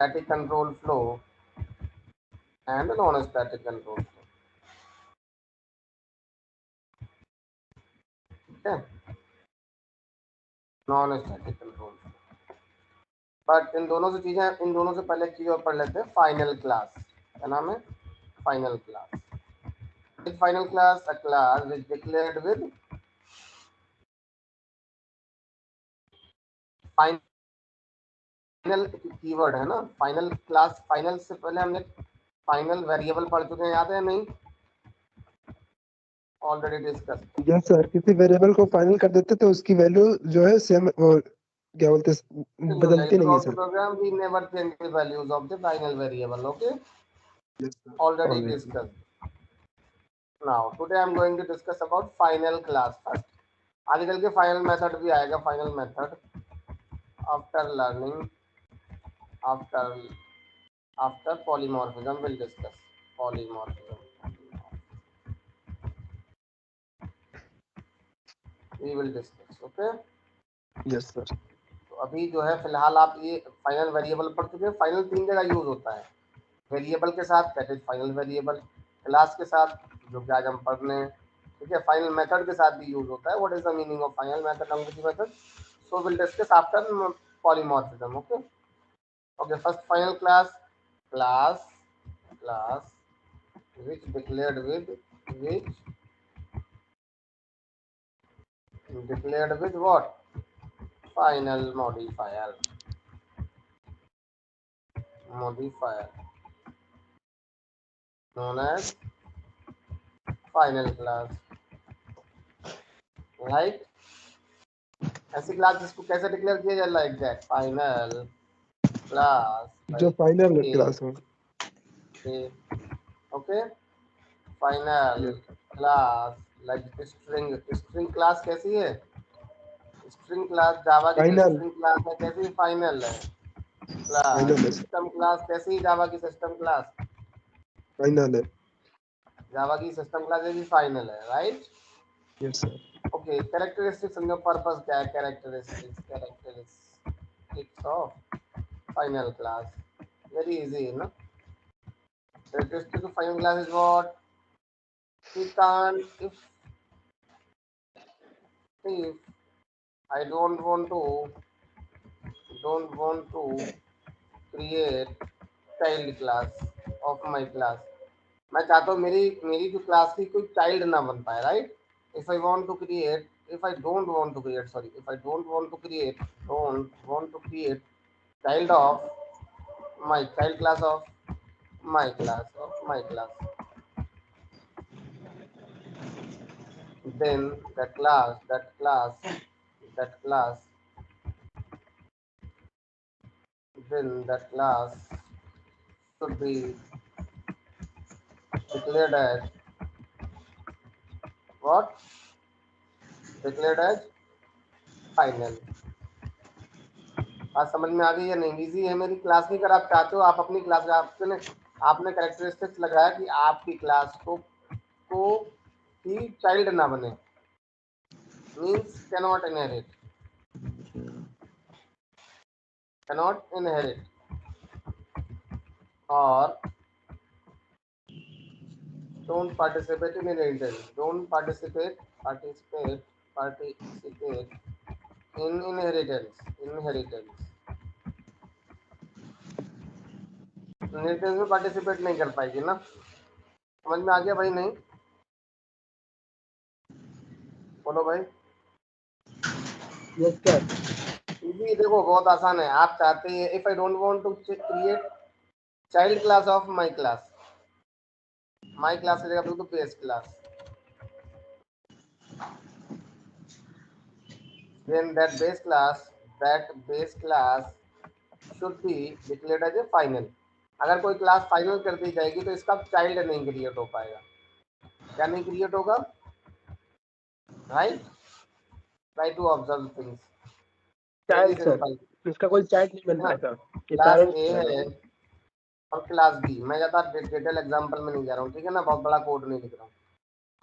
static control flow and non-static control flow. ठीक है, non-static control flow. But in दोनों से चीजें, इन दोनों से पहले एक चीज और पढ़ लेते हैं, फाइनल क्लास. क्या नाम है? Final class. Final class a class which declared with final keyword है ना. फाइनल क्लास, फाइनल से पहले हमने फाइनल वेरिएबल पढ़ चुके हैं, याद है नहीं? Already discuss. यस सर, किसी वेरिएबल को फाइनल कर देते तो उसकी वैल्यू जो है सेम, और क्या बोलते हैं, बदलती नहीं है sir. Program we never change the values of the final variable. Okay, already discuss. Now today I am going to discuss about final class first. आगे चल के फाइनल मेथड भी आएगा. Final method after learning, after polymorphism we'll discuss polymorphism. We will discuss. Okay. Yes sir. तो अभी जो है फिलहाल आप ये फाइनल वेरिएबल पढ़ चुके हैं. फाइनल 3 जगह यूज होता है. वेरिएबल के साथ, that is final variable. Class के साथ, जो कि आज हम पढ़ रहे हैं. ठीक है. फाइनल मेथड के साथ भी यूज होता है. What is the meaning of final method, longitude method? So will discuss after polymorphism. Okay. Okay, first final class which declared with what? Final modifier known as final class. Right? ऐसी class जिसको कैसे declare किया जाए? Like that, final class, जो final class हो. Okay. Final class like string class कैसी है? String class जावा की स्ट्रिंग क्लास है, कैसी? फाइनल है क्लास. सिस्टम क्लास कैसी? जावा की सिस्टम क्लास फाइनल है. जावा की सिस्टम क्लास भी फाइनल है. Right? Yes sir. Okay. Characteristics समझो. पर्पस क्या है? Characteristics of final class. Very easy है ना. Characteristics of final class is what? We can't, if I don't want to create child class of my class. मैं चाहता हूँ मेरी जो क्लास की कोई चाइल्ड ना बन पाए. Right? if I don't want to create child of my class then that class should be declared as what? Declared as final. बात समझ में आ गई या नहीं? इजी है मेरी क्लास की. अगर आप चाहते हो, आप अपनी क्लास का आपने कैरेक्टरिस्टिक्स लगाया कि आपकी क्लास को ही चाइल्ड ना बने, means cannot inherit or don't participate in inheritance. Don't participate in inheritance. Inheritance में पार्टिसिपेट नहीं कर पाएगी ना. समझ में आ गया भाई? नहीं? बोलो भाई. Yes sir. इजी. देखो बहुत आसान है. आप चाहते हैं if I don't want to create child class of my class की जगह पे तो base class, then that base class should be declared as a final. अगर कोई क्लास फाइनल कर दी जाएगी तो इसका चाइल्ड नहीं क्रिएट हो पाएगा. क्या नहीं क्रिएट होगा? Right? Try to observe things. Child sir, इसका कोई चाइल्ड नहीं बन पाएगा. क्लास ए है और क्लास बी. मैं ज़्यादा डिटेल एग्जांपल में नहीं जा रहा हूँ. ठीक है ना? बहुत बड़ा कोड नहीं लिख रहा हूँ.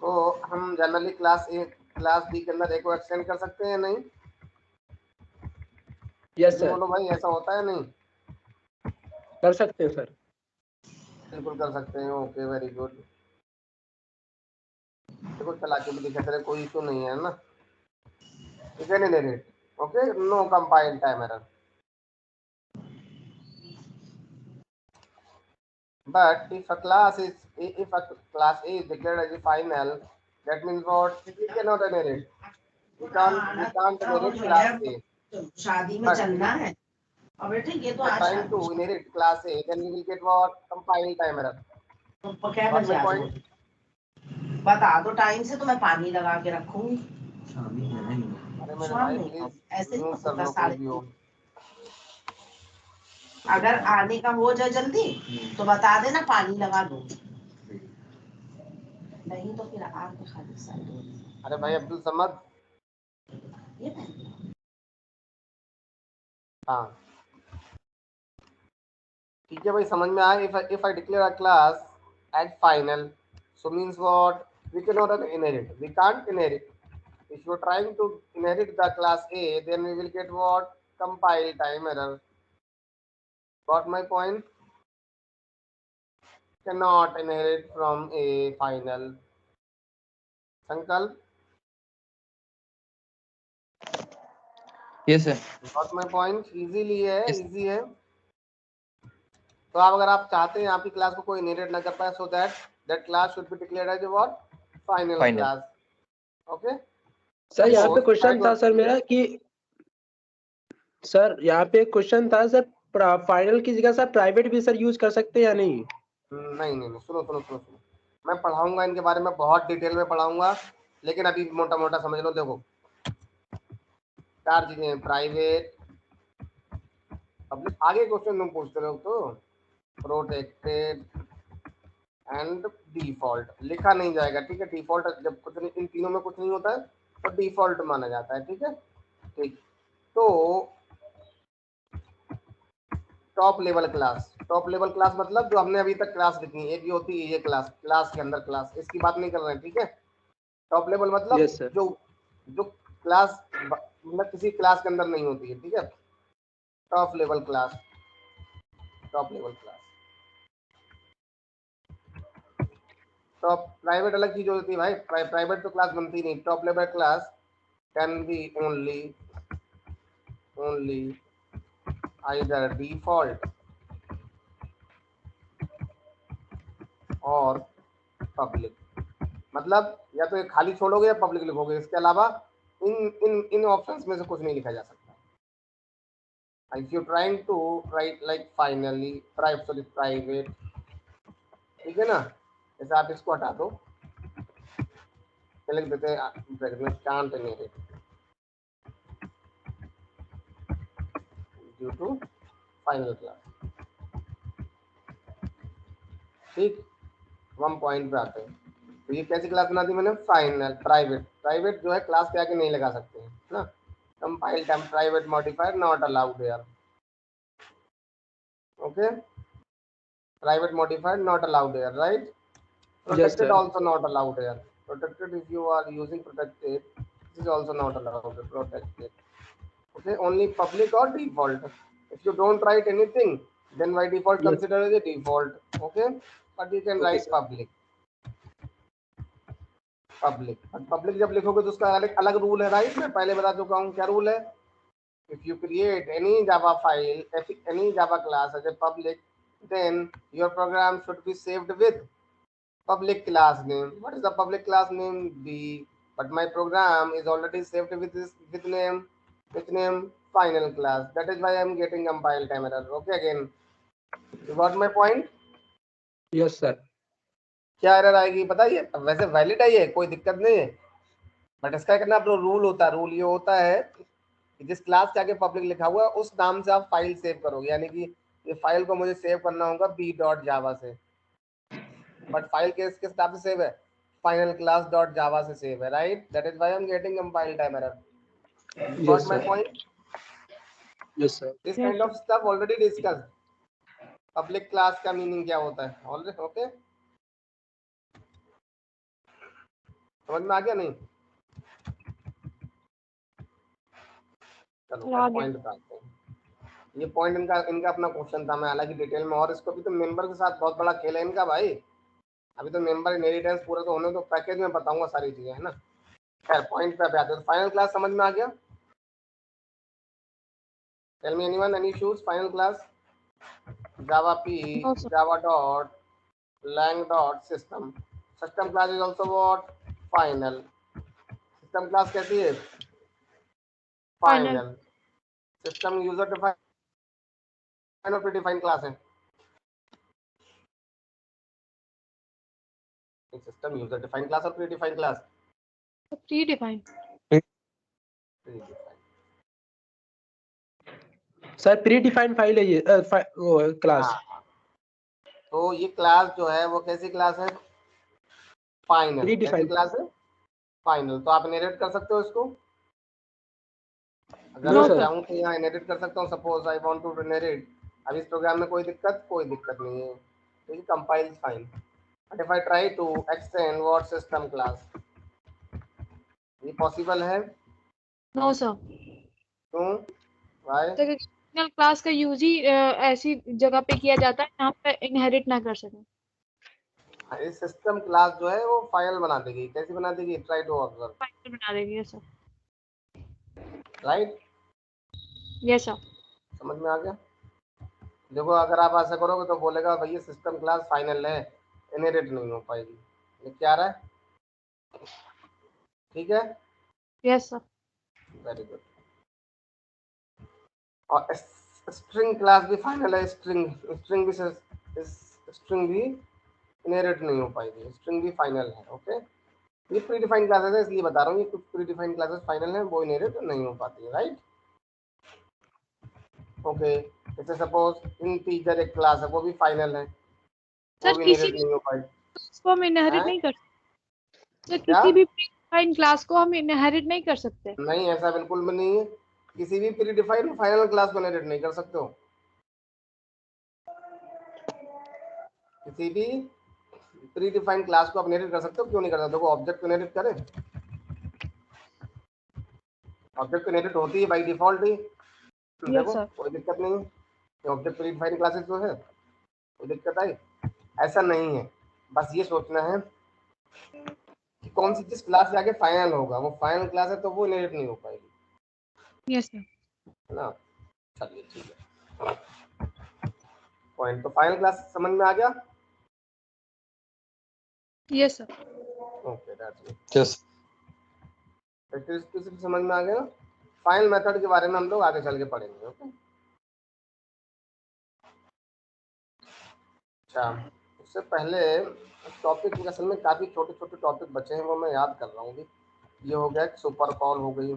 तो हम generally class A class B के अंदर ए को एक्सटेंड कर सकते हैं नहीं? Yes sir. बोलो भाई, ऐसा होता है नहीं? कर सकते हैं सर। बिल्कुल कर सकते हैं। Okay, very good. देखो चला के भी दिखा तेरे, कोई इशू नहीं है ना। You can inherit. Okay, no compile time error. But if a class A is declared as a final, that means what? We cannot inherit. We can't inherit class A. शादी में But चलना है और बेटे ये तो we are आज trying to inherit class A, then we will get what? Compile time error. तो क्या Got बजे my आ point? जाओगे? बता दो टाइम से, तो मैं पानी लगा के रखूंगी। अरे मेरे शाम भाई नहीं, प्लीज ऐसे ही म्यूट कर होता लो कोई साढ़े भी हो। 3। अगर आने का हो जाए जल्दी तो बता देना, पानी लगा दो, नहीं तो फिर आके खाली साइड। अरे भाई अब्दुल समद, ये पहन। हाँ ठीक है भाई, समझ में आया। if I declare a class as final, so means what? We cannot inherit. We can't inherit. If you're trying to inherit the class A, then we will get what? Compile time error. Got my point? Cannot inherit from a final. Sankalp, yes sir, got my point? Easily है, yes easy है। तो आप अगर आप चाहते हैं आपकी class को कोई इनहेरिट ना कर पाए, so that class should be declared as a what? Final final class. Okay? Sir यहाँ पे Suppose क्वेश्चन था सर मेरा कि सर यहाँ पे क्वेश्चन था सर, फाइनल की जगह सर प्राइवेट भी सर यूज कर सकते हैं या नहीं? नहीं नहीं नहीं, सुनो सुनो सुनो सुनो, मैं पढ़ाऊंगा इनके बारे में, बहुत डिटेल में पढ़ाऊंगा, लेकिन अभी मोटा मोटा समझ लो। देखो 4 चीजें हैं, प्राइवेट, पब्लिक, आगे क्वेश्चन तुम पूछते रहो तो प्रोटेक्टेड एंड डिफॉल्ट लिखा नहीं जाएगा, ठीक है। डिफॉल्ट जब कुछ नहीं, इन तीनों में कुछ नहीं होता है तो डिफॉल्ट माना जाता है, ठीक है। ठीक, तो top level class, top level class मतलब जो हमने अभी तक क्लास लिखी है, एक ये होती है ये क्लास, क्लास के अंदर क्लास, इसकी बात नहीं कर रहे हैं, ठीक है। टॉप लेवल मतलब यस सर। जो जो क्लास मतलब किसी क्लास के अंदर नहीं होती है, ठीक है। Top level class, top level class. Top private अलग चीज होती है भाई, प्राइवेट तो क्लास बनती नहीं। Top level class can be only either default और पब्लिक, मतलब या तो ये खाली छोड़ोगे या पब्लिक लिखोगे, इसके अलावा इन इन इन ऑप्शंस में से कुछ नहीं लिखा जा सकता। If you trying to write like finally private, ठीक है ना, जैसे आप इसको हटा दो, लिख देते हैं ब्रैकेट में can't inherit due to final class, ठीक। हम पॉइंट पे आते हैं। तो ये कैसी क्लास बना दी मैंने? Final private. प्राइवेट जो है क्लास के आगे नहीं लगा सकते हैं ना। Compile time private modifier not allowed here. Okay, private modifier not allowed here, right? Yes Protected sir. also not allowed here. Protected, if you are using protected, this is also not allowed. Protected, okay, only public or default. If you don't write anything, then by default Yes. consider as a default, okay, but you can Okay write sir. public। Public जब लिखोगे तो उसका अलग अलग rule है, right. मैं पहले बता चुका हूँ क्या रूल है। if you create any java file, any java class as a public, then your program should be saved with public class name. What is the public class name? B. But my program is already saved with this with name, which name? Final class. That is why I am getting compile time error. Okay, again, you got my point? Yes sir. क्या error आएगी पता है? वैसे valid है ये, कोई दिक्कत नहीं है, बट इसका एक ना रूल होता है। रूल ये होता है कि जिस क्लास के आगे पब्लिक लिखा हुआ है उस नाम से आप फाइल सेव करोगे, यानी कि ये फाइल को मुझे सेव करना होगा b.java से, बट फाइल किस टाइप से सेव है? फाइनल क्लास डॉट जावा से सेव है, right. That is why I am getting compile time error. You got Yes my sir. Point? Yes sir. This kind of stuff already discussed. Public class का meaning क्या होता है already, okay, समझ में आ गया नहीं? चलो पॉइंट पे आते हैं। ये पॉइंट इनका अपना क्वेश्चन था, मैं हालांकि डिटेल में, और इसको भी तो मेंबर के साथ बहुत बड़ा खेल है इनका भाई। अभी तो मेंबर इनहेरिटेंस पूरा तो होने, तो पैकेज में बताऊंगा सारी चीजें, है ना। खैर पॉइंट पे आते हैं। फाइनल क्लास समझ में आ गया? Tell me anyone, any issues? Final class Java P, No, sir. Java dot lang dot system, system class is also what? Final. System class कैसी है? Final. Final. System user defined और predefined class है? System user defined class और predefined class? Predefined. Sir pre defined file है ये class. हाँ, तो ये क्लास जो है वो कैसी क्लास है? फाइनल। कैसी Predefined. क्लास है? फाइनल। तो आप इनहेरिट कर सकते हो इसको? अगर No, मैं sir. चाहूँ तो यहाँ इनहेरिट कर सकता हूँ। Suppose I want to inherit. अब इस प्रोग्राम में कोई दिक्कत नहीं है, तो ये compile fine. But if I try to extend what system class, ये पॉसिबल है? No, sir. क्यों? वाई? तो सिग्नल क्लास का यूज ही ऐसी जगह पे किया जाता है जहाँ पे इनहेरिट ना कर सके। ये सिस्टम क्लास जो है वो फाइनल बना देगी। कैसी बना देगी? Try to observe. फाइनल बना देगी। Yes sir. Right? Yes sir. समझ में आ गया? देखो अगर आप ऐसा करोगे तो बोलेगा भैया सिस्टम क्लास फाइनल है, इनहेरिट नहीं हो पाएगी। ये क्या रहा है? ठीक है, यस सर। Very good. और स्ट्रिंग क्लास भी फाइनल है। स्ट्रिंग भी इनहेरिट नहीं हो पाएगी। स्ट्रिंग भी फाइनल है। ओके, ये प्री डिफाइंड क्लासेस है इसलिए बता रहा हूँ। ये कुछ प्री डिफाइंड क्लासेस फाइनल है, वो इनहेरिट नहीं हो पाती है। राइट? ओके, जैसे सपोज इंटीजर एक क्लास है, वो भी फाइनल है, वो सर भी किसी इनहेरिट भी नहीं हो पाएगी। क्लास को हम इनहेरिट हैं? नहीं कर सकते। सर क्या? किसी भी प्रीडिफाइंड क्लास को हम इनहेरिट नहीं कर सकते। नहीं, ऐसा बिल्कुल भी नहीं है। किसी भी प्री डिफाइंड फाइनल क्लास को इनहेरिट नहीं कर सकते हो। किसी भी प्री डिफाइंड क्लास को आप इनहेरिट कर सकते हो। क्यों नहीं कर सकते? देखो ऑब्जेक्ट को इनहेरिट करें, ऑब्जेक्ट को इनहेरिट होती है बाय डिफॉल्ट ही। यस देखो सर। कोई दिक्कत नहीं है। ऑब्जेक्ट प्री डिफाइंड क्लासेस जो है, कोई दिक्कत आई? ऐसा नहीं है। बस ये सोचना है कि कौन सी जिस क्लास से आगे फाइनल होगा वो फाइनल क्लास है, तो वो इनहेरिट नहीं हो पाएगी। Yes sir. है ना? चलिए ठीक है। पॉइंट तो फाइनल क्लास समझ में आ गया? Yes sir. Okay, that's good. Yes किसी समझ में आ गया? फाइनल मेथड के बारे में हम लोग आगे चल के पढ़ेंगे। ओके, अच्छा उससे पहले टॉपिक में असल में काफी छोटे छोटे टॉपिक बचे हैं, वो मैं याद कर रहा हूँ। ये हो गया सुपर कॉल हो गई,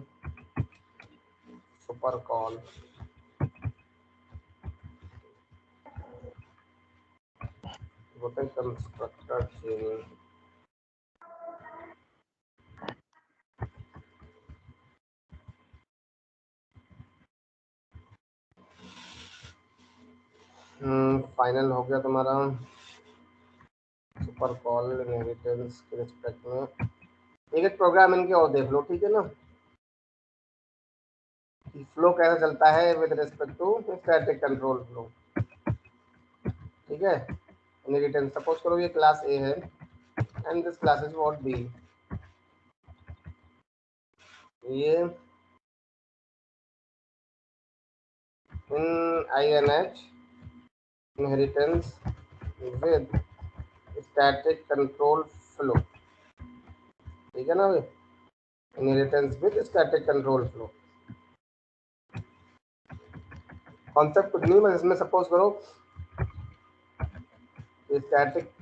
super call, constructor chain, final हो गया तुम्हारा सुपर कॉल इनहेरिटेंस के रिस्पेक्ट में। एक प्रोग्राम इनके और देख लो, ठीक है ना, फ्लो कैसा चलता है with respect to static control flow. ठीक है, इनहेरिटेंस सपोज करो ये क्लास ए है and this class is what B. ये in INH inheritance with static control flow। ठीक है ना भाई, inheritance with static control flow. Concept कुछ नहीं, बस इसमें सपोज करो स्टैटिक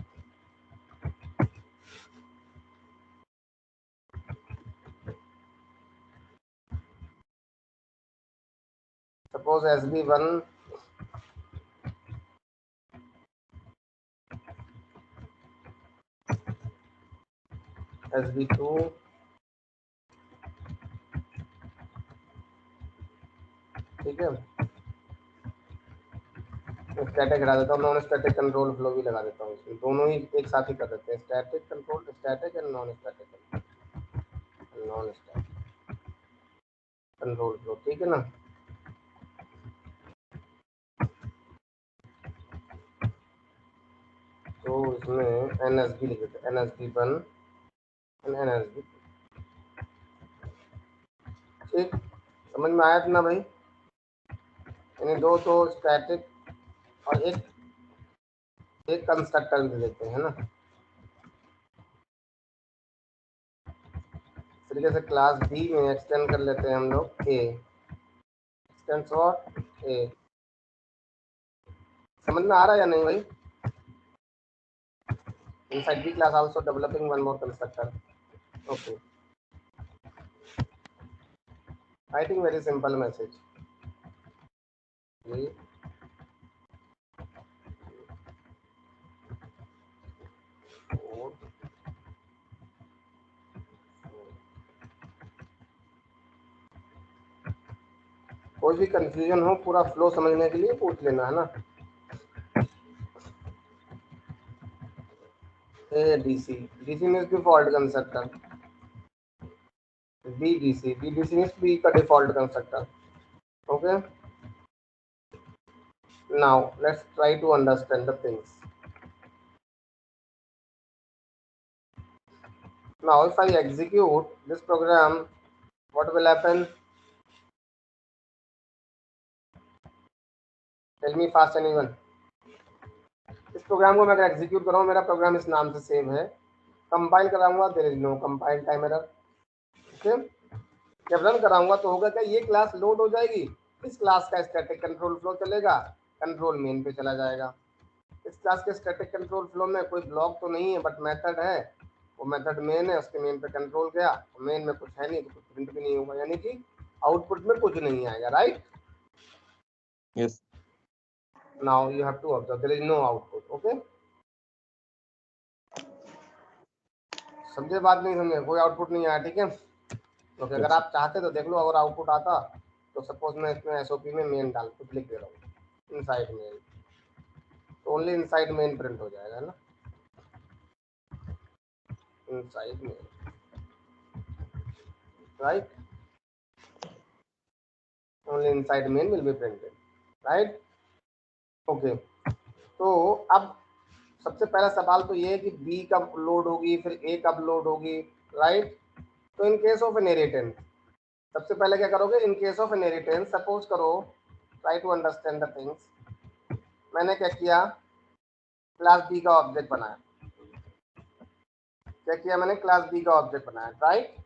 सपोज SB1 SB2 ठीक है, स्टैटिक हटा देता हूँ, नॉन स्टैटिक कंट्रोल फ्लो भी लगा देता हूँ इसमें। दोनों ही एक साथ ही कर देते हैं, static control, static and non static control flow. ठीक है ना? तो इसमें NSB लिख देते हैं, NSB1 एंड NSB। ठीक, समझ में आया ना भाई? यानी दो तो स्टैटिक और एक कंस्ट्रक्टर दे देते हैं ना। इस तरीके से क्लास बी में एक्सटेंड कर लेते हैं हम लोग ए, एक्सटेंड्स और ए। समझ में आ रहा है या नहीं भाई? Inside B class also developing one more constructor. Okay. I think very simple message. ये और कोई भी कंफ्यूजन हो पूरा फ्लो समझने के लिए पूछ लेना है ना। A DC, DC means default constructor. B DC, B DC means B का default constructor. Okay, now let's try to understand the things. Now if I execute this program, what will happen? Tell me fast anyone. इस programme को मैं अगर execute कर रहा हूँ, मेरा programme इस नाम से सेव है, कंपाइल कराऊंगा, there is no compile time error. Okay, जब रन कराऊंगा तो होगा क्या, ये क्लास लोड हो जाएगी, इस क्लास का स्टैटिक कंट्रोल फ्लो चलेगा, कंट्रोल मेन पे चला जाएगा। इस क्लास के स्टैटिक कंट्रोल फ्लो में कोई ब्लॉक तो नहीं है, बट मेथड है, वो मेथड मेन है, उसके मेन पे कंट्रोल गया, मेन में कुछ है नहीं तो कुछ प्रिंट भी नहीं होगा, यानी कि आउटपुट में कुछ नहीं आएगा, right? Yes. Now you have to observe there is no output. Okay, समझे बात? नहीं समझे? कोई आउटपुट नहीं आया, ठीक है? तो अगर आप चाहते तो देख लो, अगर आउटपुट आता तो सपोज मैं इसमें एसओपी में मेन डाल कुछ लिख दे रहा हूँ, इनसाइड मेन, तो ओनली इनसाइड मेन प्रिंट हो जाएगा ना, inside main, right? Only inside men will be printed, right? Okay, तो अब सबसे पहला सवाल तो ये है कि बी कब लोड होगी, फिर ए कब लोड होगी, राइट? तो इन केस ऑफ इनहेरिटेंस सबसे पहले क्या करोगे, in case of inheritance suppose करो, try to understand the things. मैंने क्या किया, क्लास बी का ऑब्जेक्ट बनाया, क्या किया मैंने, क्लास बी का ऑब्जेक्ट बनाया, राइट?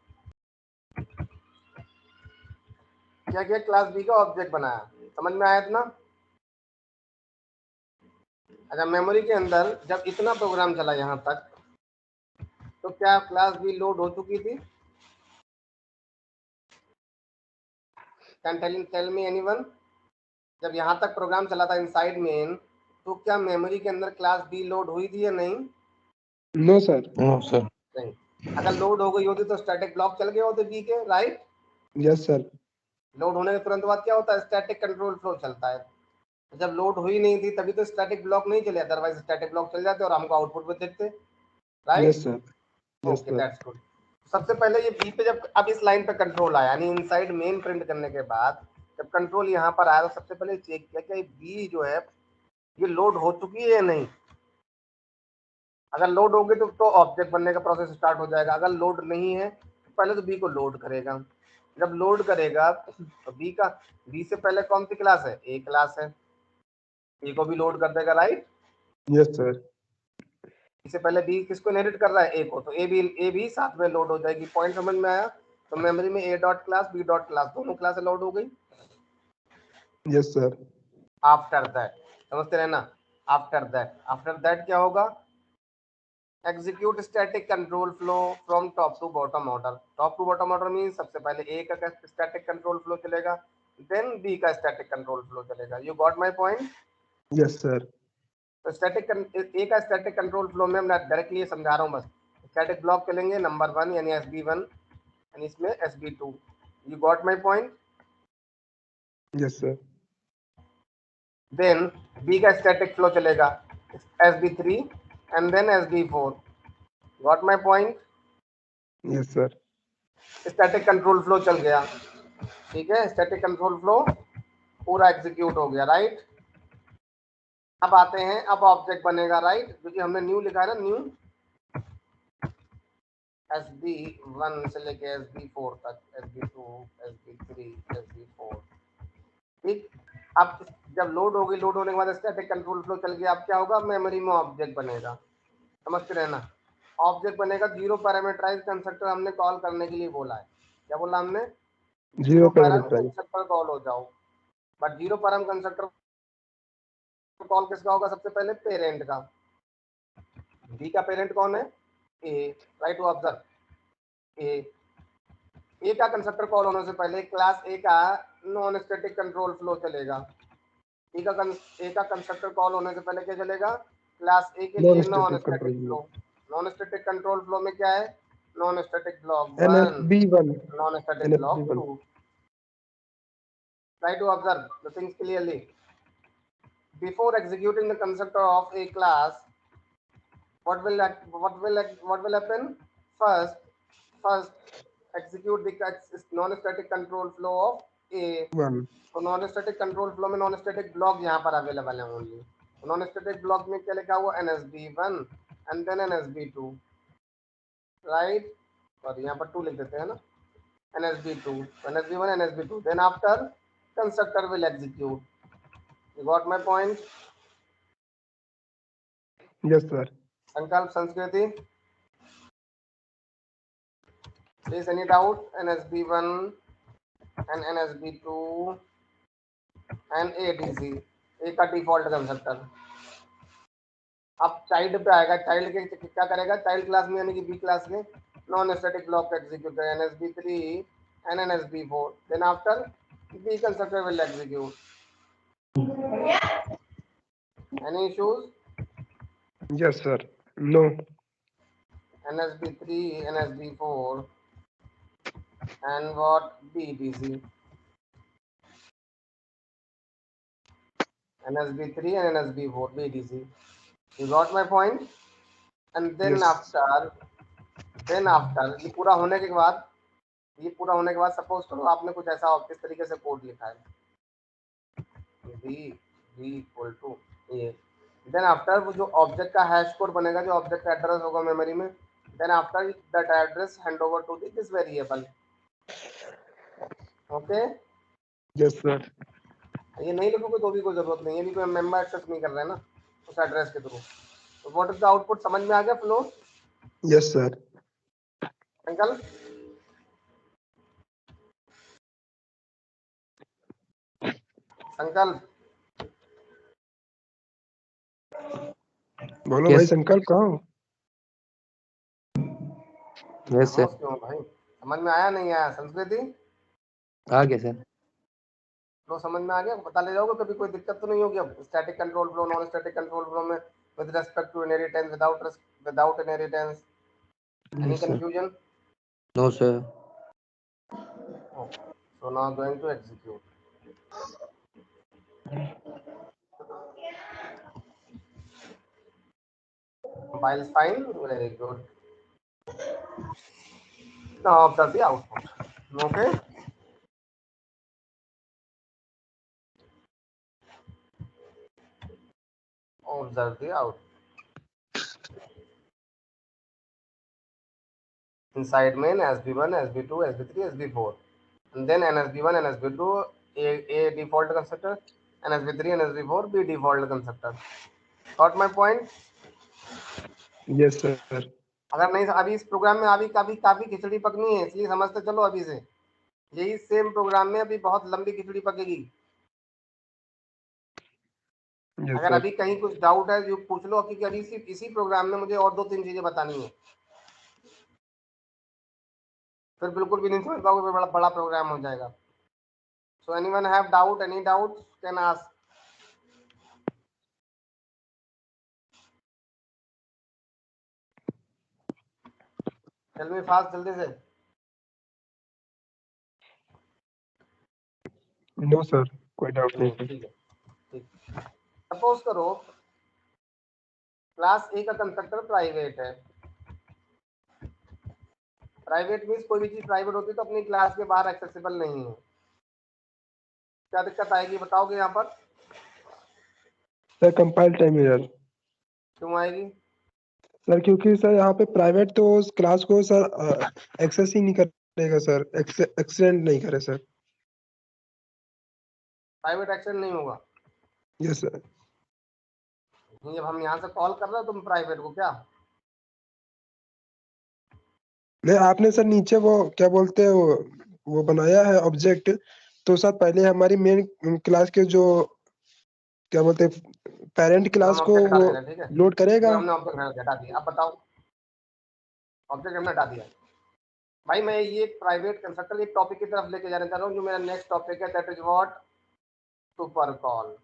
क्या किया, क्लास बी का ऑब्जेक्ट बनाया, समझ में आया इतना? अच्छा, मेमोरी के अंदर जब इतना प्रोग्राम चला यहाँ तक, तो क्या क्लास बी लोड हो चुकी थी? Can tell me anyone? जब यहाँ तक प्रोग्राम चला था इनसाइड मेन, तो क्या मेमोरी के अंदर क्लास बी लोड हुई थी या नहीं? No sir. No sir. नहीं। अगर लोड हो गई होती तो स्टैटिक ब्लॉक चल गए होते बी के, राइट? Yes sir. लोड होने के तुरंत बाद क्या होता है, स्टैटिक कंट्रोल फ्लो चलता है। जब लोड हुई नहीं थी तभी तो स्टैटिक ब्लॉक नहीं चले, अदरवाइज स्टैटिक ब्लॉक चल जाते और हमको आउटपुट में देखते, right? Yes sir. Yes okay, sir. That's good. सबसे पहले ये बी पे जब अब इस लाइन पे कंट्रोल आया, यानी इनसाइड मेन प्रिंट करने के बाद जब कंट्रोल यहाँ पर आया, तो सबसे पहले चेक किया कि बी जो है ये लोड हो चुकी है या नहीं। अगर लोड होगी तो ऑब्जेक्ट बनने का प्रोसेस स्टार्ट हो जाएगा, अगर लोड नहीं है तो पहले तो बी को लोड करेगा। जब लोड करेगा तो बी से पहले कौन सी क्लास है, ए क्लास है, ए को भी लोड कर देगा, राइट? Yes sir. इससे पहले बी किसको इनहेरिट कर रहा है, ए को, तो ए भी साथ में लोड हो जाएगी। पॉइंट समझ में आया? तो मेमोरी में A dot class B dot class दोनों क्लास लोड हो गई। Yes sir. आफ्टर दैट समझते रहना, आफ्टर दैट क्या होगा, execute static control flow from top to bottom order. Top to bottom order mean सबसे पहले ए का स्टैटिक कंट्रोल फ्लो चलेगा, देन बी का स्टैटिक कंट्रोल फ्लो चलेगा। You got my point? Yes sir. तो A का स्टैटिक कंट्रोल फ्लो में मैं डायरेक्टली ये समझा रहा हूँ बस। स्टैटिक ब्लॉक चलेंगे नंबर 1 यानी SB1 एंड इसमें SB2। You got my point? Yes sir. Then B का स्टैटिक फ्लो चलेगा SB3 and then SB4। Got my point? Yes sir. Static control flow चल गया, ठीक है, स्टैटिक कंट्रोल फ्लो पूरा एग्जीक्यूट हो गया, राइट? अब आते हैं, अब ऑब्जेक्ट बनेगा, राइट, क्योंकि हमने न्यू लिखा है ना, न्यू SB1 से लेके SB4 तक, SB2 SB3 SB4, ठीक। अब जब लोड होगी, लोड होने के बाद स्टैटिक कंट्रोल फ्लो चल गया, अब क्या होगा, मेमोरी में ऑब्जेक्ट बनेगा, समझते रहना। ऑब्जेक्ट बनेगा, जीरो पैरामीटराइज कंस्ट्रक्टर हमने कॉल करने के लिए बोला है। क्या बोला हमने, जीरो पैराम कंस्ट्रक्टर कॉल हो जाओ, but zero params constructor call किसका होगा, सबसे पहले पेरेंट का। बी का पेरेंट कौन है, ए, राइट टू ऑब्जर्व ए का कंस्ट्रक्टर कॉल होने से पहले क्लास ए का नॉन स्टैटिक कंट्रोल फ्लो चलेगा। ए का कंस्ट्रक्टर कॉल होने से पहले क्या चलेगा, क्लास ए के लिए non static flow. Non static control flow में क्या है, non static block 1, non static block 2, try to observe the things clearly. Before executing the constructor of a class, what will happen? First execute the non-static control flow of A. तो non-static control flow में non-static block यहाँ पर available है only. non-static block में क्या लिखा हुआ, NSB1 and then NSB2, right, और यहाँ पर 2 लिख देते हैं ना, NSB2, NSB1 NSB2, then after constructor will execute. You got my point? Yes sir. Sankalp Sanskriti, please, any doubt? NSB1 and NSB2 and ADC, A का डिफॉल्ट कंस्ट्रक्टर। अब child पे आएगा, चाइल्ड के क्या करेगा, चाइल्ड क्लास में यानी कि बी क्लास में नॉन स्टैटिक ब्लॉक का एग्जीक्यूट करेगा, NSB3 and NSB4, then after B constructor will execute. Any issues? Yes sir. No. NSB3 NSB4 and what, BDC, NSB3 and NSB4 BDC. You got my point? And then Yes. after ये पूरा होने के बाद suppose करो आपने कुछ ऐसा किस तरीके से कोड लिखा है, b equal to a, then after वो जो ऑब्जेक्ट का हैश कोड बनेगा, जो ऑब्जेक्ट का एड्रेस होगा मेमोरी में, then after that address hand over to this variable. Okay, Yes sir. ये नहीं लिखोगे तो भी कोई जरूरत नहीं है, ये भी कोई मेंबर एक्सेस नहीं कर रहा है ना उस एड्रेस के थ्रू। तो व्हाट इज द आउटपुट, समझ में आ गया फ्लो? Yes sir. अंकल संकल्प, बोलो भाई संकल्प कहाँ हो? Yes sir. क्यों भाई, समझ में आया नहीं आया? संस्कृति आ गया सर। फ्लो समझ में आ गया, पता ले जाओगे, कभी कोई दिक्कत तो नहीं होगी? अब static control flow, non static control flow में with respect to inheritance, without inheritance, any confusion? No sir. So now going to execute. Compile is fine, very good. Now observe the output. Okay. Observe the output. Inside main SB1, SB2, SB3, SB4, and then NSB1, NSB2, A default constructor, NSB3, NSB4, B default constructor. Got my point? Yes sir. अगर नहीं, अभी इस programme में अभी काफी खिचड़ी पकनी है, इसलिए समझते चलो अभी से। यही सेम प्रोग्राम में अभी बहुत लंबी खिचड़ी पकेगी। Yes अगर sir. अभी कहीं कुछ डाउट है जो पूछ लो, क्योंकि अभी इसी प्रोग्राम में मुझे और 2-3 चीजें बतानी है, फिर बिल्कुल भी नहीं समझ पाओगे, फिर बड़ा प्रोग्राम हो जाएगा। So anyone have doubt, any doubt can ask. Tell me fast, जल्दी से। No sir. कोई डाउट नहीं है। ठीक है, ठीक। सपोज करो क्लास ए का कंस्ट्रक्टर प्राइवेट है। प्राइवेट मीन्स कोई भी चीज प्राइवेट होती है तो अपनी क्लास के बाहर एक्सेसिबल नहीं है। क्या दिक्कत आएगी बताओगे यहाँ पर? Sir compile time error. क्यों आएगी? सर क्योंकि सर यहाँ पे प्राइवेट तो उस क्लास को सर एक्सेस ही नहीं करेगा सर, एक्सटेंड नहीं करे सर। प्राइवेट एक्सेस नहीं होगा? Yes sir. जब हम यहाँ से कॉल कर रहे हो तुम प्राइवेट को क्या? नहीं आपने सर नीचे वो क्या बोलते हैं वो बनाया है ऑब्जेक्ट, तो सर पहले हमारी मेन क्लास के जो क्या बोलते हैं पेरेंट क्लास हम को ऑब्जेक्ट हटा वो देना, ठीक है? लोड करेगा। हमने ऑब्जेक्ट हटा दिया, अब बताओ। ऑब्जेक्ट हमने हटा दिया। भाई मैं ये प्राइवेट कंस्ट्रक्टर एक टॉपिक की तरफ लेके जाना चाह रहा हूँ, जो मेरा नेक्स्ट टॉपिक है, that is what super call.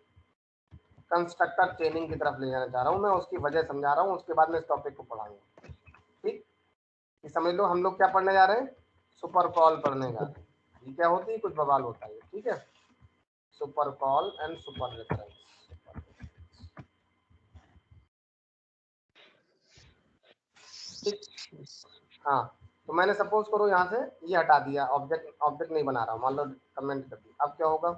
Constructor training की तरफ ले जाना चाह रहा हूँ मैं, उसकी वजह समझा रहा हूँ, उसके बाद में इस टॉपिक को पढ़ाऊंगा। ठीक, ये समझ लो हम लोग क्या पढ़ने जा रहे हैं, सुपर कॉल पढ़ने जा रहे हैं। ये क्या होती है, कुछ बवाल होता है, ठीक है? Super call and super reference. ठीक, हाँ। तो मैंने सपोज करो यहाँ से ये हटा दिया, ऑब्जेक्ट नहीं बना रहा हूँ, मान लो कमेंट कर दिया, अब क्या होगा?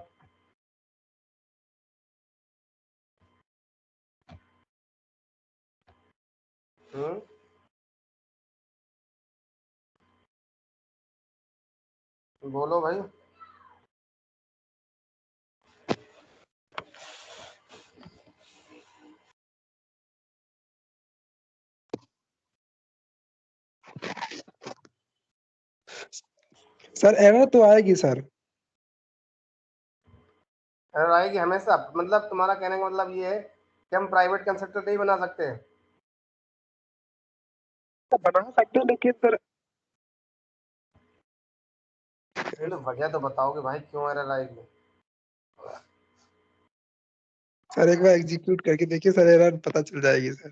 बोलो भाई। सर एरर तो आएगी सर। एरर आएगी हमेशा? मतलब तुम्हारा कहने का मतलब ये है कि हम प्राइवेट कंस्ट्रक्टर नहीं बना सकते? बना सकते हैं लेकिन सर तो वजह तो बताओगे भाई, क्यों एरर आएगी? सर एक बार एग्जीक्यूट करके देखिए सर, एरर पता चल जाएगी सर।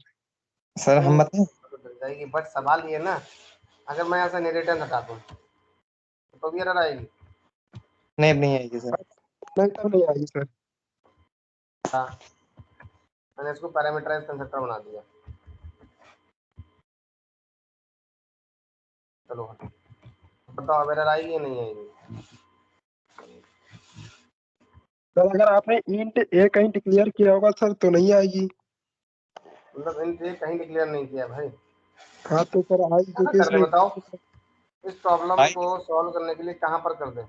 सर हम बताएं? चल जाएगी, बट सवाल ये है ना, अगर मैं ऐसा नरेटर हटा दूं तो भी एरर आएगी? नहीं, अब नहीं आएगी सर। नहीं तब नहीं आएगी सर। हाँ, मैंने इसको पैरामीटराइज कंस्ट्रक्टर बना दिया। चलो बताओ, अब एरर आएगी या नहीं आएगी? सर अगर आपने इंट ए कहीं डिक्लेयर किया होगा सर तो नहीं आएगी। मतलब इन कहीं डिक्लेयर नहीं किया भाई? हाँ तो सर आएगी कहाँ क्योंकि कर दे इसमें बताओ, इस प्रॉब्लम आएगी। को सॉल्व करने के लिए कहाँ पर कर दे?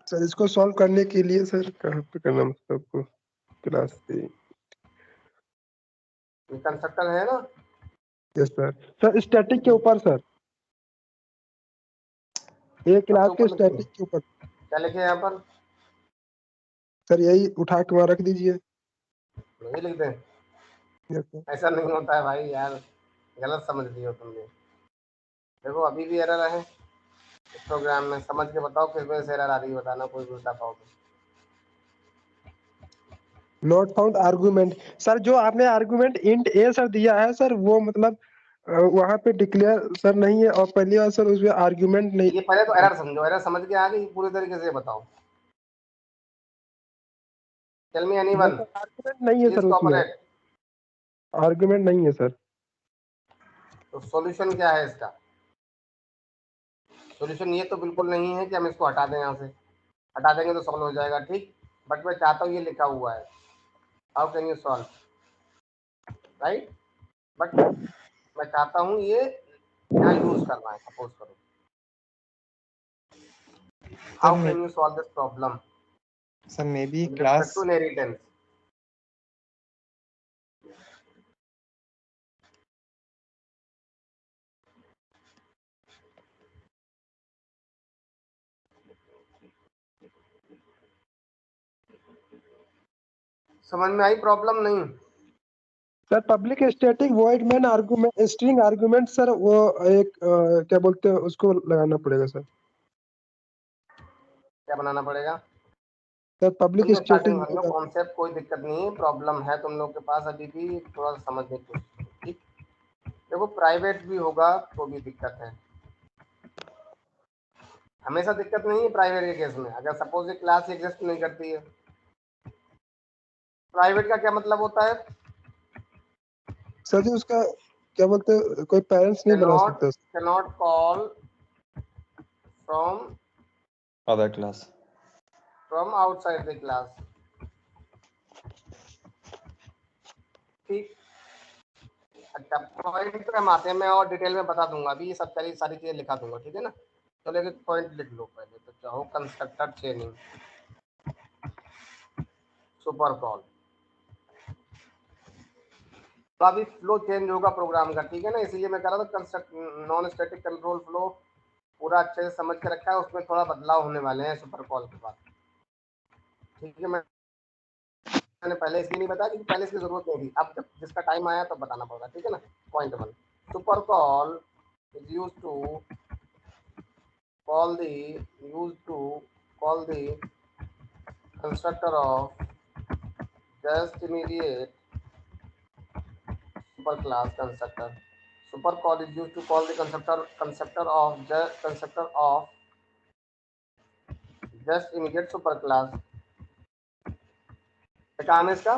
सर इसको सॉल्व करने के लिए सर कहाँ पे करना, मतलब क्लास से। ये कंस्ट्रक्टर है ना? Yes sir. सर स्टैटिक के ऊपर सर, एक सबसे क्लास के ऊपर लिखिए, स्टैटिक के ऊपर क्या लिखे यहाँ पर? सर, यही उठा के वहाँ रख दीजिए। यही लिख दें? Yes sir. ऐसा नहीं होता है भाई यार, गलत समझ रही हो तुमने। देखो अभी भी एरर है इस प्रोग्राम में, समझ के बताओ किस वजह से एरर आ रही है, बताना कोई भी बता पाओगे? Not found argument. सर जो आपने आर्गुमेंट इंट ए सर दिया है सर, वो मतलब वहाँ पे डिक्लेयर सर नहीं है, और पहली बार सर उसमें आर्गुमेंट नहीं। ये पहले तो एरर समझो, एरर समझ के आगे पूरी तरीके से बताओ। टेल मी एनीवन आर्गुमेंट नहीं है इज सर उसमें, कॉपरेट? आर्गुमेंट नहीं है सर। तो सॉल्यूशन क्या है इसका? सॉल्यूशन ये तो बिल्कुल नहीं है कि हम इसको हटा दें, यहाँ से हटा देंगे तो सॉल्व हो जाएगा, ठीक? बट मैं चाहता हूँ ये लिखा हुआ है, how can you solve, right? But मैं चाहता हूँ ये यहाँ यूज करना है, सपोज करो, how can you solve this problem sir may be with class respect to inheritance? समझ में आई प्रॉब्लम? नहीं sir public static void main argument string argument sir, वो एक क्या बोलते हैं उसको लगाना पड़ेगा सर। क्या बनाना पड़ेगा? सर पब्लिक तुम लोग स्टार्टिंग स्टैटिक में समझो कॉन्सेप्ट, कोई दिक्कत नहीं है, प्रॉब्लम है तुम लोग के पास अभी भी, थोड़ा सा समझने की कोशिश करो, ठीक? देखो प्राइवेट भी होगा तो भी दिक्कत है, हमेशा दिक्कत नहीं है प्राइवेट के केस में। अगर सपोज ये क्लास एग्जिस्ट नहीं करती है, प्राइवेट का क्या मतलब होता है? सर जी उसका क्या बोलते हैं, कोई पेरेंट्स नहीं बना सकता। cannot call from other class outside the class, ठीक। अच्छा पॉइंट पे हम आते हैं, मैं और डिटेल में बता दूंगा, अभी ये सब सारी चीजें लिखा दूंगा, ठीक है ना। चलो एक पॉइंट लिख लो पहले तो, चाहो कंस्ट्रक्टर चेनिंग सुपर कॉल। तो अभी फ्लो चेंज होगा प्रोग्राम का, ठीक है ना, इसलिए मैं कह रहा था construct non static control flow पूरा अच्छे से समझ के रखा है, उसमें थोड़ा बदलाव होने वाले हैं सुपर कॉल के बाद, ठीक है। मैंने पहले इसलिए नहीं बताया क्योंकि पहले इसकी जरूरत नहीं थी, अब जब जिसका टाइम आया तो बताना पड़ेगा, ठीक है ना। Point 1, super call is used to call the constructor of just immediate superclass constructor. Super call is used to call the constructor of just immediate superclass. क्या काम है इसका,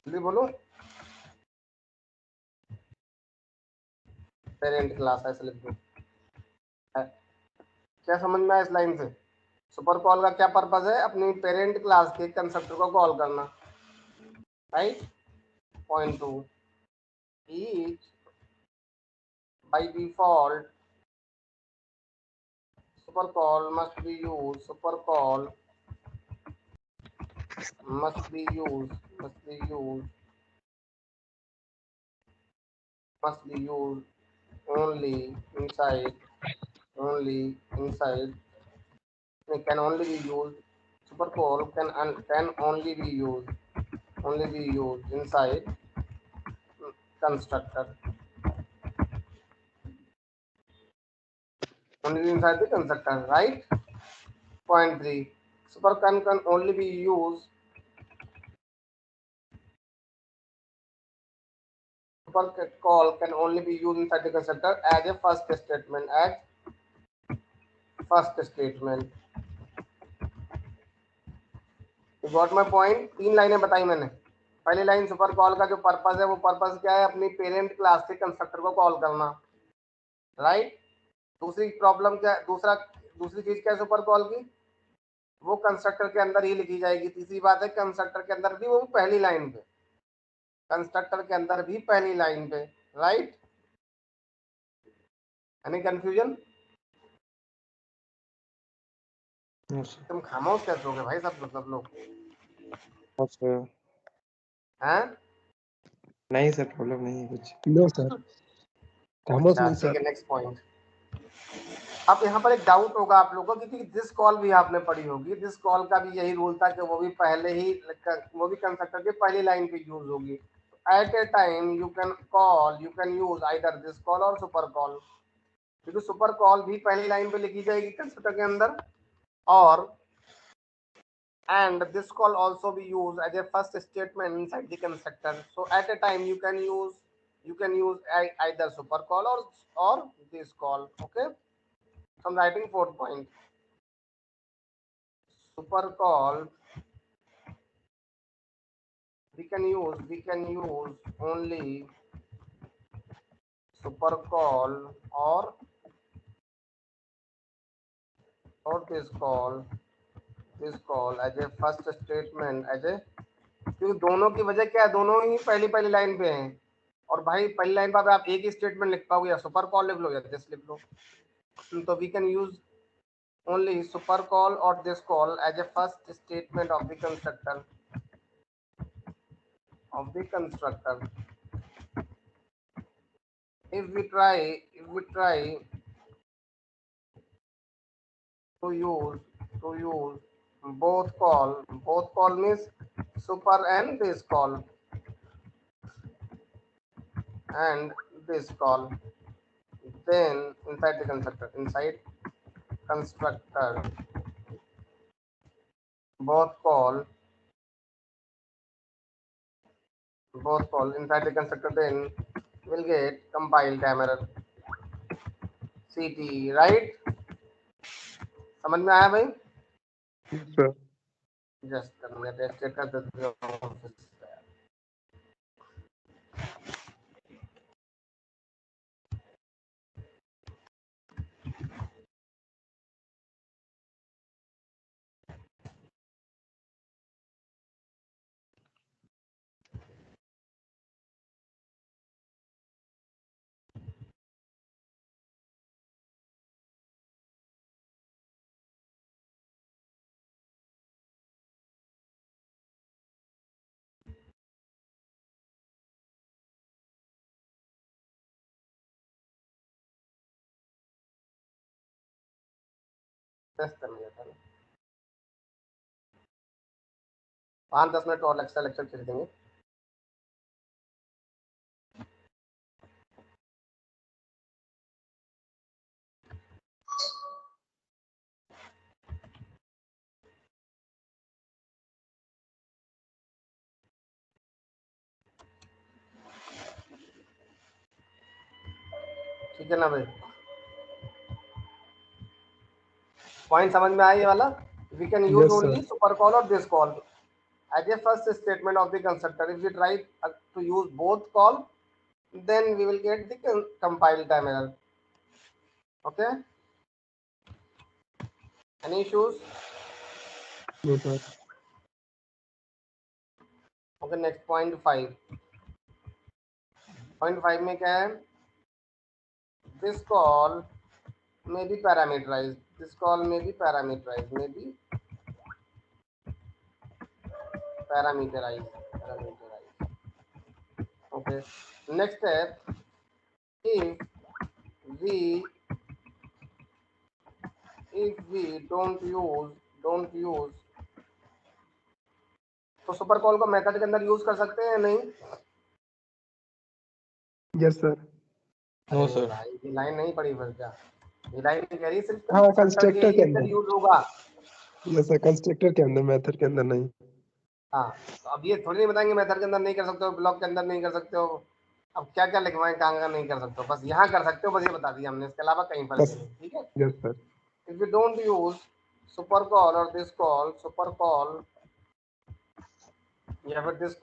जल्दी बोलो। पेरेंट क्लास ऐसे लिख दो। क्या समझ में आया इस लाइन से? सुपर कॉल का क्या पर्पस है, अपनी पेरेंट क्लास के कंस्ट्रक्टर को कॉल करना, right. Point 2, each by default super call must be used only inside can only be used super call can only be used inside constructor, only inside the constructor, right. Point 3, super can only be used super call can only be used inside the constructor as a first statement, You got my point। 3 लाइनें बताई मैंने। पहली line super call का जो purpose है, वो purpose क्या है, अपनी पेरेंट क्लास के कंस्ट्रक्टर को कॉल करना, राइट। दूसरी प्रॉब्लम क्या, दूसरी चीज क्या है सुपर कॉल की, वो कंस्ट्रक्टर के अंदर ही लिखी जाएगी। तीसरी बात है कंस्ट्रक्टर के अंदर भी वो पहली लाइन पे, right. Any confusion? No sir. तुम खामोश कैसे हो गए भाई सब लोग नो सर। हैं? नहीं सर, प्रॉब्लम नहीं है कुछ। नो सर, खामोश अच्छा नहीं ठीक है, सर। Next point. अब यहाँ पर एक डाउट होगा आप लोगों को, क्योंकि दिस कॉल भी आपने पढ़ी होगी, दिस कॉल का भी यही रूल था कि वो भी कंस्ट्रक्टर के पहली लाइन पे यूज होगी। At a time you can use either this call और सुपर कॉल, क्योंकि सुपर कॉल भी पहली लाइन पे लिखी जाएगी कंस्ट्रक्टर के अंदर, और and this call also be used as a first statement inside the constructor. So at a time you can use either super call or this call, okay. So I'm writing 4th point, super call we can use only super call or this call as a first statement, क्योंकि दोनों की वजह क्या है, दोनों ही पहली line पे हैं, और भाई पहली लाइन पर आप एक ही स्टेटमेंट लिख पाओगे, या सुपर कॉल लिख लो या दिस लिख लो। तो we can use only super call or this call as a first statement of the constructor, if we try to use both call means super and this call, then inside constructor both call inside the constructor, then will get compile time error CT, right। समझ में आया भाई? Sir just करने test कर देते हो। Test करने जाता है 5-10 मिनट और एक्स्ट्रा लेक्चर चल देंगे। ठीक है ना भाई, पॉइंट समझ में आया ये वाला? We can use Yes, only sir. Super call और this call as a first statement of the constructor. If we try to use both call, then we will get the compile time error. Okay, any issues? No, sir. Okay, next point 5. Point 5 में क्या है? This call may be parameterized. This call may be parameterized. May be parameterized. Okay. Next step, if we don't use तो super call को method के अंदर use कर सकते हैं या नहीं? Yes, sir. नो अरे सर। भाई ये लाइन नहीं पड़ी फिर क्या? ये लाइन कह रही है सिर्फ हाँ, कंस्ट्रक्टर के constructor के अंदर अंदर। यूज होगा। Yes, sir. Constructor के अंदर, method के अंदर नहीं। हाँ, तो अब ये थोड़ी नहीं बताएंगे मेथड के अंदर नहीं कर सकते हो, ब्लॉक के अंदर नहीं कर सकते हो। अब क्या क्या लिखवाएं कहाँ नहीं कर सकते हो, बस यहाँ कर सकते हो, बस ये बता दिया हमने, इसके अलावा कहीं पर बस। नहीं। ठीक है, Yes, sir. if we don't use super call or this call, super call या फिर this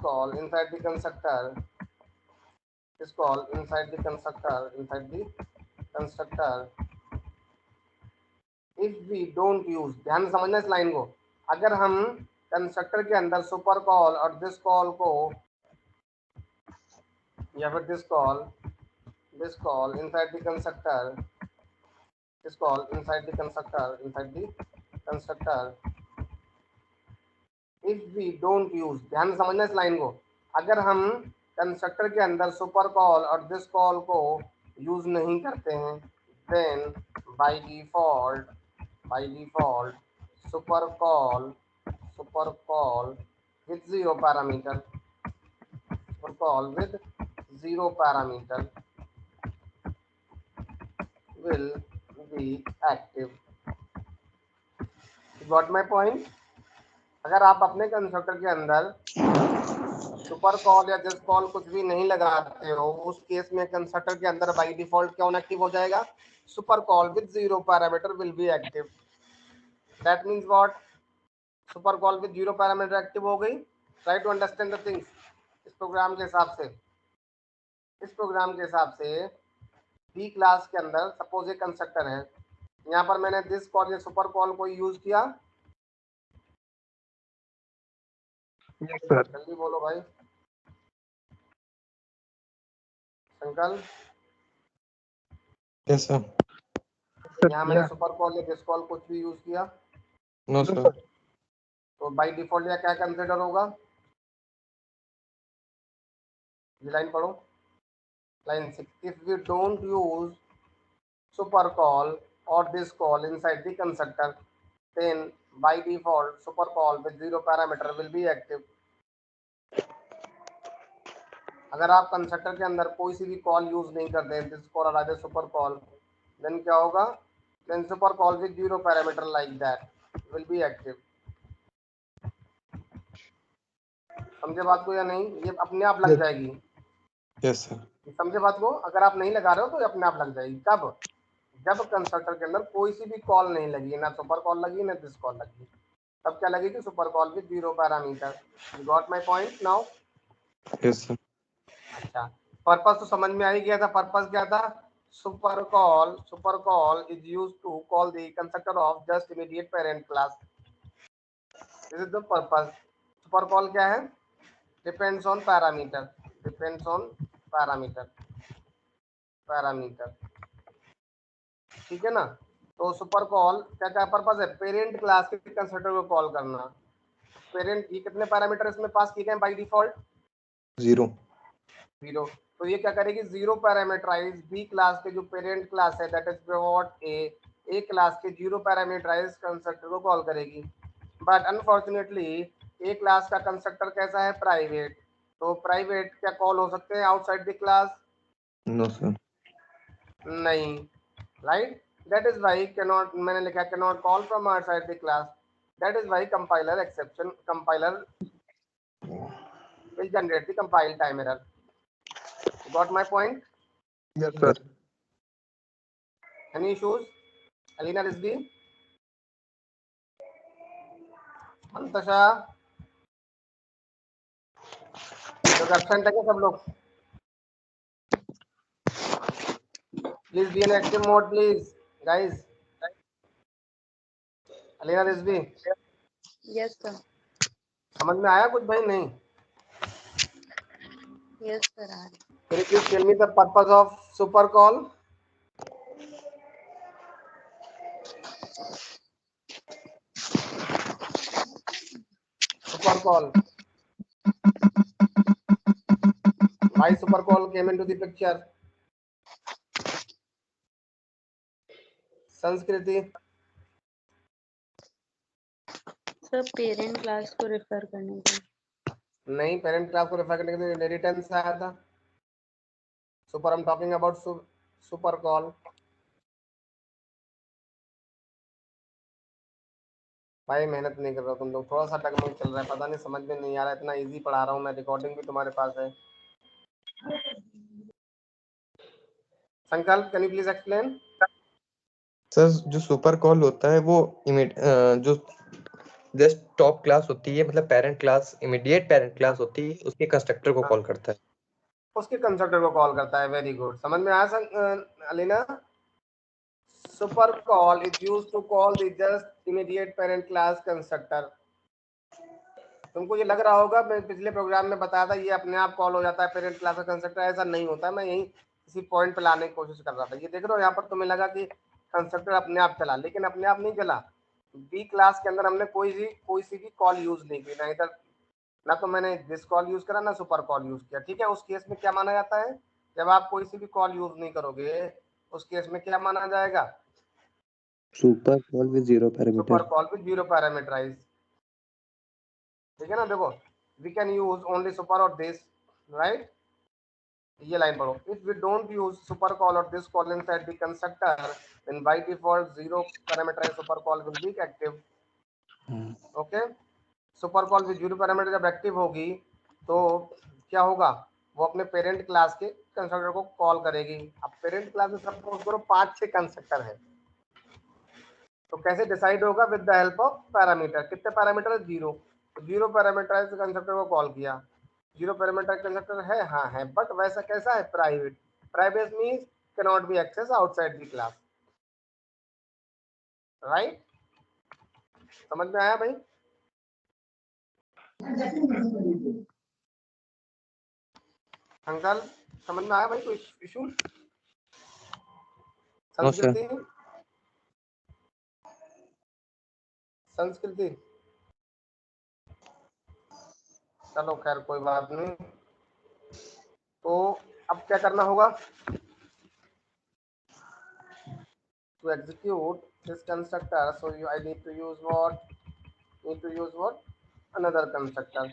call inside the constructor, this call inside the constructor, if we don't use, ध्यान से समझना इस लाइन को, अगर हम कंस्ट्रक्टर के अंदर सुपर कॉल और दिस कॉल को या फिर this call inside the constructor, this call inside the constructor, if we don't use, ध्यान से समझना इस लाइन को, अगर हम कंस्ट्रक्टर के अंदर सुपर कॉल और दिस कॉल को यूज नहीं करते हैं, then by default super call with zero parameter, will be active. Got my point? अगर आप अपने कंस्ट्रक्टर के अंदर सुपर कॉल या दिस कॉल कुछ भी नहीं लगाते हो, उस केस में कंस्ट्रक्टर के अंदर बाय डिफॉल्ट क्या इनएक्टिव हो जाएगा? Super call with zero parameter will be active. That means what? Super call with zero parameter active हो गई। Try to understand the things. इस प्रोग्राम के हिसाब से बी क्लास के अंदर सपोज एक कंस्ट्रक्टर है, यहाँ पर मैंने दिस कॉल या सुपर कॉल को यूज किया। Yes, sir. जल्दी बोलो भाई संकल्प। Yes sir. यहाँ मैंने Yeah. सुपर कॉल या दिस कॉल कुछ भी यूज किया, नो No, सर। sir. तो बाय डिफॉल्ट या क्या कंसिडर होगा? ये लाइन पढ़ो, line 6। If we don't use super call और this call inside the constructor, then by default super call with zero parameter will be active. अगर आप constructor के अंदर कोई सी भी कॉल यूज नहीं करते, दिस कॉल और अदर सुपर कॉल, देन क्या होगा? Then super call with zero parameter like that will be active. समझे बात को या नहीं? ये अपने आप लग Yes. जाएगी। Yes sir. समझे बात को? अगर आप नहीं लगा रहे हो तो ये अपने आप लग जाएगी। कब? जब कंस्ट्रक्टर के अंदर कोई सी भी कॉल नहीं लगी, ना सुपर कॉल लगी ना दिस कॉल लगी, तब क्या लगेगी? Super call with zero parameter. You got my point now? Yes sir. अच्छा, पर्पस तो समझ में आ ही गया था। पर्पस क्या था? Super call is used to call the constructor of just immediate parent class. This is the purpose. Super call क्या है? डिपेंड्स ऑन पैरामीटर, ठीक है ना? तो सुपर कॉल क्या क्या पर्पस है? पेरेंट क्लास के कंस्ट्रक्टर को कॉल करना। पेरेंट, ये कितने पैरामीटर इसमें पास किए गए बाय डिफॉल्ट? 0। तो ये क्या करेगी? जीरो पैरामीटराइज बी क्लास के जो पेरेंट क्लास है, दैट इज व्हाट? ए एक क्लास के जीरो पैरामीटराइज कंस्ट्रक्टर को कॉल करेगी। बट अनफॉर्चुनेटली एक क्लास का कंस्ट्रक्टर कैसा है, प्राइवेट, तो प्राइवेट क्या कॉल हो सकते हैं outside the class? No sir. नहीं, right, that is why cannot, मैंने लिखा cannot call from outside the class, that is why compiler exception, compiler will generate the compile time error. Got my point? Yes sir. Any issues? Alina Rizvi, Antasha, तो absent है क्या सब लोग? Please be in active mode, please, guys. Alina Rizvi, yes sir. समझ में आया कुछ भाई? नहीं? Yes sir. Can you please tell me the purpose of super call? Super call. Why super call came into the picture? संस्कृति, sir parent class को refer करने के लिए। नहीं, पेरेंट क्लास को रेफर करने के लिए इनहेरिटेंस आया था। Super, I am talking about super call. भाई मेहनत नहीं कर रहा तुम लोग, थोड़ा सा टकमक चल रहा है, पता नहीं समझ में नहीं आ रहा, इतना इजी पढ़ा रहा हूँ मैं, रिकॉर्डिंग भी तुम्हारे पास है। संकल्प, can you please explain? Sir जो सुपर कॉल होता है वो जो जस्ट टॉप क्लास होती है, मतलब parent class, immediate parent class होती है, उसके कंस्ट्रक्टर को कॉल करता है। उसके कंस्ट्रक्टर को कॉल करता है। वेरी गुड, समझ में आया Alina? Super call is used to call the just immediate parent class constructor. तुमको ये लग रहा होगा, मैं पिछले प्रोग्राम में बताया था ये अपने आप कॉल हो जाता है पेरेंट क्लास का कंस्ट्रक्टर, ऐसा नहीं होता है। मैं यही किसी पॉइंट पे लाने की कोशिश कर रहा था। ये देख रहे हो यहाँ पर तुम्हें लगा कि कंस्ट्रक्टर अपने आप चला, लेकिन अपने आप नहीं चला। बी क्लास के अंदर हमने कोई सी भी कॉल यूज नहीं की, ना इधर ना तो मैंने दिस कॉल यूज करा, ना सुपर कॉल यूज किया। ठीक है, उस केस में क्या माना जाता है? जब आप कोई सी भी कॉल यूज नहीं करोगे उस केस में क्या माना जाएगा? Super call with zero super parameter. Call with zero parameterize. ठीक है ना, देखो, we can use only super और दिस, राइट? ये लाइन पढ़ो, if we don't use super call और this call inside the constructor then by default zero parameterize super call will be active. Okay, super call with zero parameter जब active होगी तो क्या होगा? वो अपने पेरेंट क्लास के कंस्ट्रक्टर को कॉल करेगी। अब पेरेंट क्लास में सपोज करो 5-6 कंस्ट्रक्टर है, तो कैसे डिसाइड होगा? With the help of parameter. कितने पैरामीटर? जीरो। तो जीरो पैरामीटराइज कंस्ट्रक्टर को कॉल किया। जीरो पैरामीटर कंस्ट्रक्टर है, हाँ है, बट वैसा कैसा है? Private. Private means can not be access outside the class, right? समझ में आया भाई? अंकल समझ में आया भाई? कोई इशू? संस्कृति, संस्कृति, चलो खैर कोई बात नहीं। तो अब क्या करना होगा? to execute this constructor, so I need to use what? Another constructor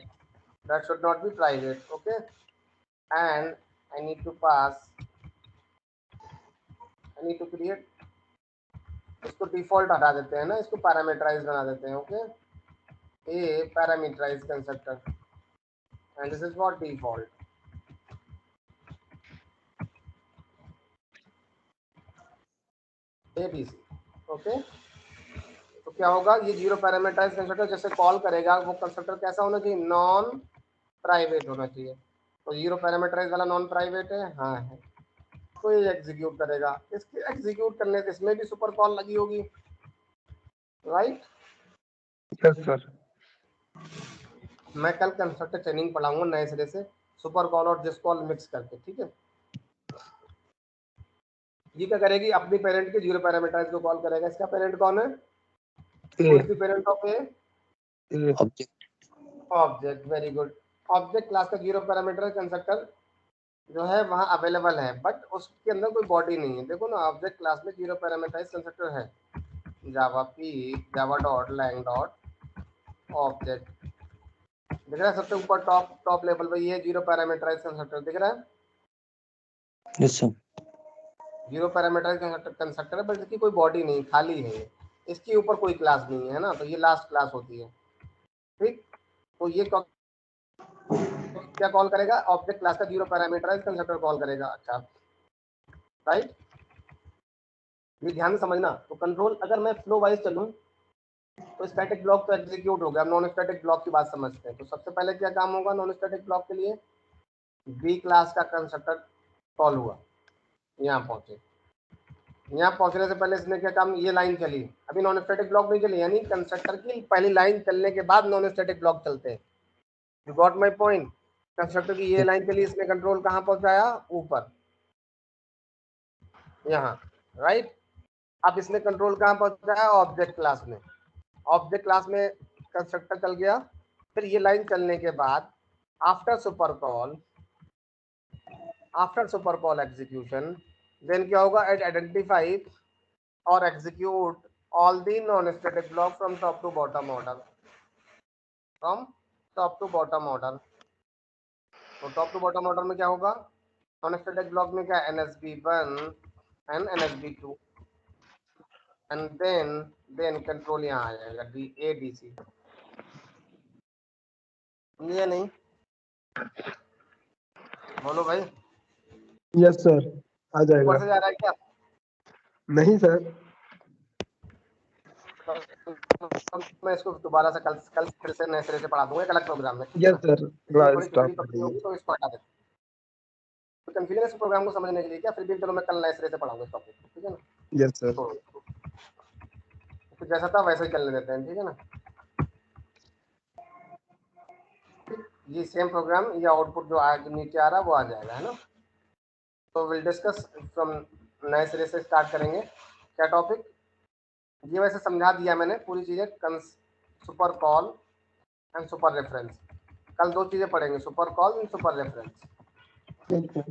that should not be private. Okay, and I need to create, इसको डिफॉल्ट हटा देते हैं ना, इसको पैरामीटराइज बना देते हैं। Okay, a parameterize constructor and this is what? Default. ABC। Okay, तो क्या होगा? ये जीरो पैरामीटराइज कंस्ट्रक्टर जैसे कॉल करेगा, वो कंस्ट्रक्टर कैसा होना चाहिए? नॉन प्राइवेट होना चाहिए। तो जीरो पैरामीटराइज वाला नॉन प्राइवेट है, हाँ है, तो ये एग्जीक्यूट करेगा। इसके एग्जीक्यूट करने से इसमें भी सुपर कॉल लगी होगी, राइट? Yes sir. मैं कल कंस्ट्रक्टर ट्रेनिंग पढ़ाऊंगा नए सिरे से, सुपर कॉल और दिस कॉल मिक्स करके। ठीक है, ये क्या करेगी? अपनी पेरेंट के जीरो पैरामीटराइज को कॉल करेगा। इसका पेरेंट कौन है? Parent of A object. Object. Very good, object class का जीरो पैरामीटर कंस्ट्रक्टर जो है वहाँ अवेलेबल है, बट उसके अंदर कोई बॉडी नहीं है। देखो ना, ऑब्जेक्ट क्लास में जीरो पैरामीटराइज कंस्ट्रक्टर है, Java P Java dot lang dot object, दिख रहा है सबसे ऊपर टॉप लेवल पे, ये जीरो पैरामीटराइज कंस्ट्रक्टर दिख रहा है। Yes sir. Zero parameterize constructor है, बट इसकी कोई बॉडी नहीं, खाली है ये, इसके ऊपर कोई क्लास नहीं है ना, तो ये लास्ट क्लास होती है। ठीक, तो ये क्या कॉल करेगा, ऑब्जेक्ट क्लास का जीरो पैरामीटराइज कंस्ट्रक्टर कॉल करेगा। अच्छा राइट, ये ध्यान से समझना। तो कंट्रोल, अगर मैं फ्लो वाइज चलूं तो स्टैटिक ब्लॉक तो एग्जीक्यूट हो गया, नॉन स्टैटिक ब्लॉक की बात समझते हैं। तो सबसे पहले क्या काम होगा नॉन स्टैटिक ब्लॉक के लिए, बी क्लास का कंस्ट्रक्टर कॉल हुआ, यहाँ पहुंचे। यहाँ पहुंचने से पहले इसने क्या काम, ये लाइन चली, अभी नॉन स्टैटिक ब्लॉक नहीं चली, यानी कंस्ट्रक्टर की पहली लाइन चलने के बाद नॉन स्टैटिक ब्लॉक चलते हैं। You got my point. Constructor की ये लाइन चली, इसने कंट्रोल कहाँ पहुंचाया, ऊपर, यहाँ, राइट। अब इसने कंट्रोल कहाँ पहुंचाया, ऑब्जेक्ट क्लास में। ऑब्जेक्ट क्लास में कंस्ट्रक्टर चल गया, फिर ये लाइन चलने के बाद after super call execution, then क्या होगा, एट आइडेंटिफाई और execute all the non static block from top to bottom order, from top to bottom order. तो टॉप टू बॉटम ऑर्डर में क्या होगा, नॉन स्टैटिक ब्लॉक में क्या, NSB1 and NSB2, and then control यहाँ आ जाएगा, ADC। ये नहीं, बोलो भाई। यस सर, आ जाएगा। ऊपर से जा रहा है क्या? नहीं सर। मैं इसको दोबारा से कल फिर से नए सिरे से पढ़ा दूंगा एक अलग प्रोग्राम में, ठीक है यस ना? सर, इसमें क्लास थोड़ी स्टार्ट दूसरी पकड़ी करिए। होगी तो इसको हटा देते। तो कंफ्यूजन इस प्रोग्राम को समझने के लिए क्या, फिर भी चलो मैं कल नए सिरे से पढ़ाऊंगा इस टॉपिक को, ठीक है ना? Yes sir. तो जैसा था वैसा ही चलने देते हैं, ठीक है ना? ये सेम प्रोग्राम, ये आउटपुट जो आज नीचे आ रहा है वो आ जाएगा, है ना? तो विल डिस्कस फ्रॉम, नए सिरे से स्टार्ट करेंगे। क्या टॉपिक, ये वैसे समझा दिया मैंने पूरी चीजें, super call and super reference. कल दो चीजें पढ़ेंगे, super call and super reference. ठीक है।